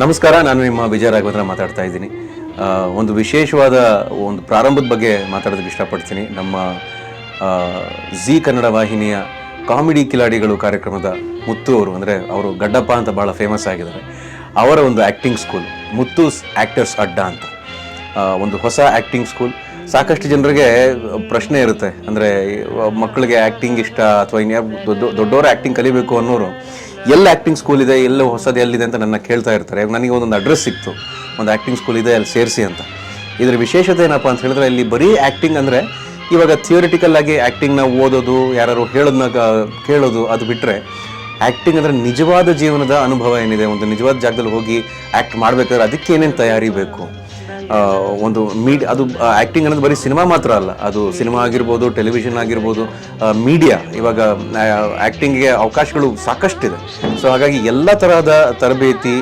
ನಮಸ್ಕಾರ, ನಾನು ನಿಮ್ಮ ವಿಜಯ ರಾಘವೇಂದ್ರ ಮಾತಾಡ್ತಾ ಇದ್ದೀನಿ. ಒಂದು ವಿಶೇಷವಾದ ಒಂದು ಪ್ರಾರಂಭದ ಬಗ್ಗೆ ಮಾತಾಡೋದಕ್ಕೆ ಇಷ್ಟಪಡ್ತೀನಿ. ನಮ್ಮ ಜಿ ಕನ್ನಡ ವಾಹಿನಿಯ ಕಾಮಿಡಿ ಕಿಲಾಡಿಗಳು ಕಾರ್ಯಕ್ರಮದ ಮುತ್ತು ಅವರು, ಅಂದರೆ ಅವರು ಗಡ್ಡಪ್ಪ ಅಂತ ಭಾಳ ಫೇಮಸ್ ಆಗಿದ್ದಾರೆ. ಅವರ ಒಂದು ಆ್ಯಕ್ಟಿಂಗ್ ಸ್ಕೂಲ್ ಮುತ್ತೂಸ್ ಆ್ಯಕ್ಟರ್ಸ್ ಅಡ್ಡ ಅಂತ, ಒಂದು ಹೊಸ ಆ್ಯಕ್ಟಿಂಗ್ ಸ್ಕೂಲ್. ಸಾಕಷ್ಟು ಜನರಿಗೆ ಪ್ರಶ್ನೆ ಇರುತ್ತೆ, ಅಂದರೆ ಮಕ್ಕಳಿಗೆ ಆ್ಯಕ್ಟಿಂಗ್ ಇಷ್ಟ ಅಥವಾ ಇನ್ಯಾರು ದೊಡ್ಡವರು ಆ್ಯಕ್ಟಿಂಗ್ ಕಲಿಬೇಕು ಅನ್ನೋರು ಎಲ್ಲ ಆ್ಯಕ್ಟಿಂಗ್ ಸ್ಕೂಲ್ ಇದೆ, ಎಲ್ಲ ಹೊಸದು ಎಲ್ಲಿದೆ ಅಂತ ನನ್ನ ಕೇಳ್ತಾ ಇರ್ತಾರೆ. ನನಗೆ ಒಂದೊಂದು ಅಡ್ರೆಸ್ ಸಿಕ್ತು, ಒಂದು ಆ್ಯಕ್ಟಿಂಗ್ ಸ್ಕೂಲ್ ಇದೆ, ಅಲ್ಲಿ ಸೇರಿಸಿ ಅಂತ. ಇದರ ವಿಶೇಷತೆ ಏನಪ್ಪ ಅಂತ ಹೇಳಿದ್ರೆ, ಇಲ್ಲಿ ಬರೀ ಆ್ಯಕ್ಟಿಂಗ್ ಅಂದರೆ ಇವಾಗ ಥಿಯೋರಿಟಿಕಲ್ ಆಗಿ ಆ್ಯಕ್ಟಿಂಗ್ನ ಓದೋದು, ಯಾರು ಹೇಳೋದನ್ನ ಕೇಳೋದು, ಅದು ಬಿಟ್ಟರೆ ಆ್ಯಕ್ಟಿಂಗ್ ಅಂದರೆ ನಿಜವಾದ ಜೀವನದ ಅನುಭವ ಏನಿದೆ, ಒಂದು ನಿಜವಾದ ಜಾಗದಲ್ಲಿ ಹೋಗಿ ಆ್ಯಕ್ಟ್ ಮಾಡಬೇಕಾದ್ರೆ ಅದಕ್ಕೆ ಏನೇನು ತಯಾರಿ ಬೇಕು, ಒಂದು ಅದು ಆ್ಯಕ್ಟಿಂಗ್ ಅನ್ನೋದು ಬರೀ ಸಿನಿಮಾ ಮಾತ್ರ ಅಲ್ಲ, ಅದು ಸಿನಿಮಾ ಆಗಿರ್ಬೋದು, ಟೆಲಿವಿಷನ್ ಆಗಿರ್ಬೋದು, ಮೀಡಿಯಾ. ಇವಾಗ ಆ್ಯಕ್ಟಿಂಗ್ಗೆ ಅವಕಾಶಗಳು ಸಾಕಷ್ಟಿದೆ. ಸೊ ಹಾಗಾಗಿ ಎಲ್ಲ ತರಹದ ತರಬೇತಿ